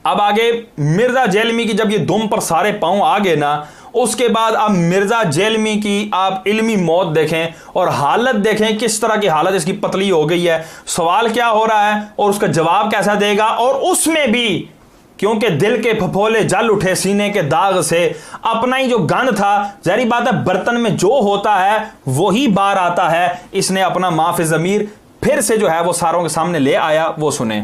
अब आगे मिर्जा जेलमी की जब ये दुम पर सारे पांव आ गए ना, उसके बाद अब मिर्जा जेलमी की आप इल्मी मौत देखें और हालत देखें, किस तरह की हालत इसकी पतली हो गई है। सवाल क्या हो रहा है और उसका जवाब कैसा देगा, और उसमें भी क्योंकि दिल के फफोले जल उठे सीने के दाग से, अपना ही जो गंद था, जारी बात है बर्तन में जो होता है वही बाहर आता है। इसने अपना माफ़ी ज़मीर फिर से जो है वो सारों के सामने ले आया, वो सुने।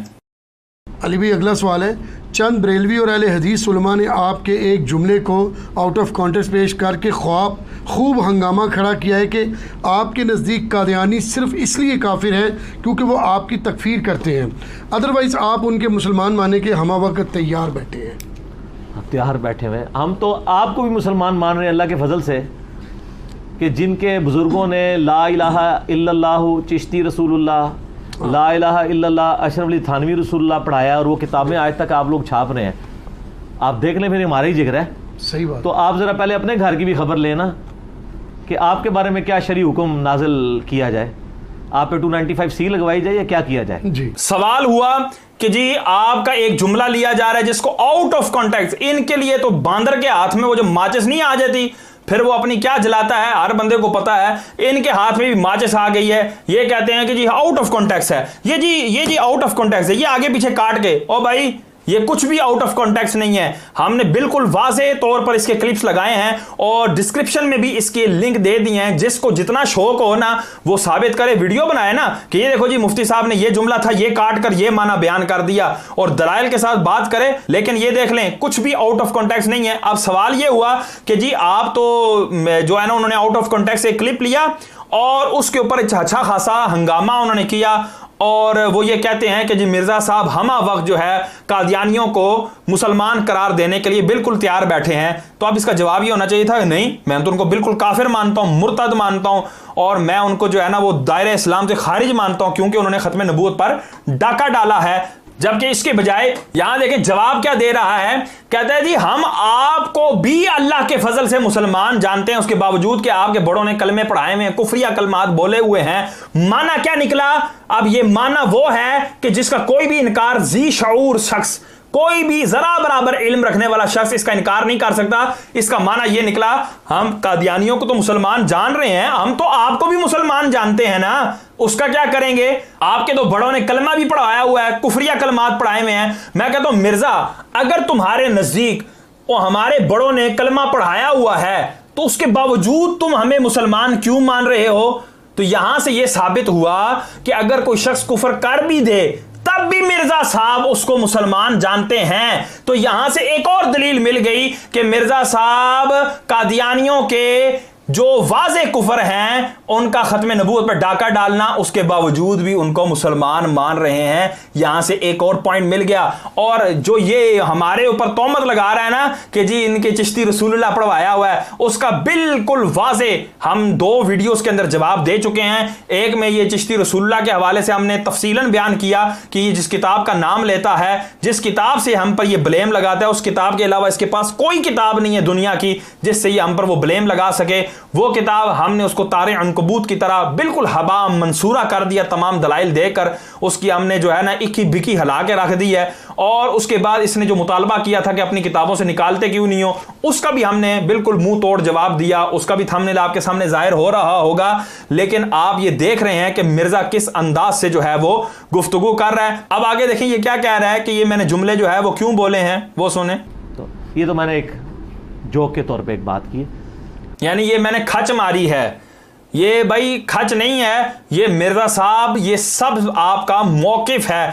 अली भाई अगला सवाल है, चंद बरेलवी और अहले हदीस उलमा ने आपके एक जुमले को आउट ऑफ कॉन्टेक्स्ट पेश करके खूब हंगामा खड़ा किया है कि आपके नज़दीक कादियानी सिर्फ इसलिए काफिर है क्योंकि वो आपकी तकफीर करते हैं, अदरवाइज़ आप उनके मुसलमान मानने के हमा वक्त तैयार बैठे हैं। तैयार बैठे हुए हम तो आपको भी मुसलमान मान रहे हैं अल्लाह के फजल से, कि जिनके बुज़ुर्गों ने ला इलाहा इल्लल्लाहु चिश्ती रसूलुल्लाह, ला इलाहा इल्लल्लाह अशरफ अली थानवी रसूलुल्लाह पढ़ाया, और वो किताबें आज तक आप लोग छाप रहे हैं। आप देख लें, फिर हमारा ही जिक्र है। सही बात। तो आप ज़रा पहले अपने घर की भी खबर लेना कि आपके बारे में क्या शरई हुक्म नाजिल किया जाए, आप पे 295C लगवाई जाए या क्या किया जाए। जी सवाल हुआ कि जी आपका एक जुमला लिया जा रहा है जिसको आउट ऑफ कॉन्टेक्स्ट, इनके लिए तो बांदर के हाथ में वो जो माचिस नहीं आ जाती फिर वो अपनी क्या जलाता है, हर बंदे को पता है, इनके हाथ में भी माचिस आ गई है। ये कहते हैं कि जी आउट ऑफ कॉन्टेक्स्ट है, ये जी आउट ऑफ कॉन्टेक्स्ट है, ये आगे पीछे काट के, ओ भाई ये कुछ भी आउट ऑफ कॉन्टेक्स्ट नहीं है। हमने बिल्कुल वाज़ेह तौर पर इसके क्लिप्स लगाए हैं और डिस्क्रिप्शन में भी इसके लिंक दे दिए हैं। जिसको जितना शौक हो ना वो साबित करे, वीडियो बनाए ना कि ये देखो जी मुफ्ती साहब ने ये जुमला था, ये काट कर ये माना बयान कर दिया, और दलाइल के साथ बात करे। लेकिन ये देख लें कुछ भी आउट ऑफ कॉन्टेक्स्ट नहीं है। अब सवाल ये हुआ कि जी आप तो जो है ना, उन्होंने आउट ऑफ कॉन्टेक्स्ट एक क्लिप लिया और उसके ऊपर अच्छा खासा हंगामा उन्होंने किया, और वो ये कहते हैं कि जी मिर्ज़ा साहब हमा वक्त जो है कादियानियों को मुसलमान करार देने के लिए बिल्कुल तैयार बैठे हैं। तो अब इसका जवाब ये होना चाहिए था, नहीं मैं तो उनको बिल्कुल काफिर मानता हूँ, मुर्तद मानता हूँ, और मैं उनको जो है ना वो दायरे इस्लाम से खारिज मानता हूँ क्योंकि उन्होंने खत्म नबूवत पर डाका डाला है। जबकि इसके बजाय यहां देखें जवाब क्या दे रहा है, कहता है जी हम आपको भी अल्लाह के फजल से मुसलमान जानते हैं, उसके बावजूद कि आपके बड़ों ने कलमे पढ़ाए हुए हैं, कुफरिया कलमात बोले हुए हैं। माना क्या निकला, अब ये माना वो है कि जिसका कोई भी इनकार जी शऊर शख्स, कोई भी जरा बराबर इल्म रखने वाला शख्स इसका इनकार नहीं कर सकता। इसका माना यह निकला, हम कादियानियों को तो मुसलमान जान रहे हैं, हम तो आपको भी मुसलमान जानते हैं ना, उसका क्या करेंगे। आपके तो बड़ों ने कलमा भी पढ़ाया हुआ है, कुफरिया कलमात पढ़ाए हुए हैं। मैं कहता हूं मिर्जा अगर तुम्हारे नजदीक और हमारे बड़ों ने कलमा पढ़ाया हुआ है तो उसके बावजूद तुम हमें मुसलमान क्यों मान रहे हो। तो यहां से यह साबित हुआ कि अगर कोई शख्स कुफर कर भी दे तब भी मिर्जा साहब उसको मुसलमान जानते हैं। तो यहां से एक और दलील मिल गई कि मिर्जा साहब कादियानियों के जो वाज़े कुफर हैं उनका खत्म नबूवत पर डाका डालना, उसके बावजूद भी उनको मुसलमान मान रहे हैं। यहां से एक और पॉइंट मिल गया। और जो ये हमारे ऊपर तोहमत लगा रहा है ना कि जी इनके चिश्ती रसूलुल्लाह पढ़वाया हुआ है, उसका बिल्कुल वाज़े हम 2 वीडियोस के अंदर जवाब दे चुके हैं। एक में ये चिश्ती रसूलुल्लाह के हवाले से हमने तफसीलन बयान किया कि ये जिस किताब का नाम लेता है, जिस किताब से हम पर ये ब्लेम लगाता है, उस किताब के अलावा इसके पास कोई किताब नहीं है दुनिया की जिससे ये हम पर वो ब्लेम लगा सके। वो किताब हमने उसको तारे अनकबूत की तरह बिल्कुल हवा मंसूरा कर दिया, तमाम दलाइल देकर उसकी हमने जो है ना इक्की बिकी हिला के रख दी है। और उसके बाद इसने जो मुतालबा किया था कि अपनी किताबों से निकालते क्यों नहीं हो, उसका भी हमने बिल्कुल मुंह तोड़ जवाब दिया, उसका भी थंबनेल आपके सामने जाहिर हो रहा होगा। लेकिन आप ये देख रहे हैं कि मिर्जा किस अंदाज से जो है वो गुफ्तगू कर रहा है। अब आगे देखिए ये क्या कह रहा है कि ये मैंने जुमले जो है वो क्यों बोले हैं, वो सुने। तो ये तो मैंने एक जोक के तौर पे एक बात की, यानी ये मैंने खच मारी है, ये भाई खच नहीं है, ये मिर्जा साहब ये सब आपका मौकिफ है।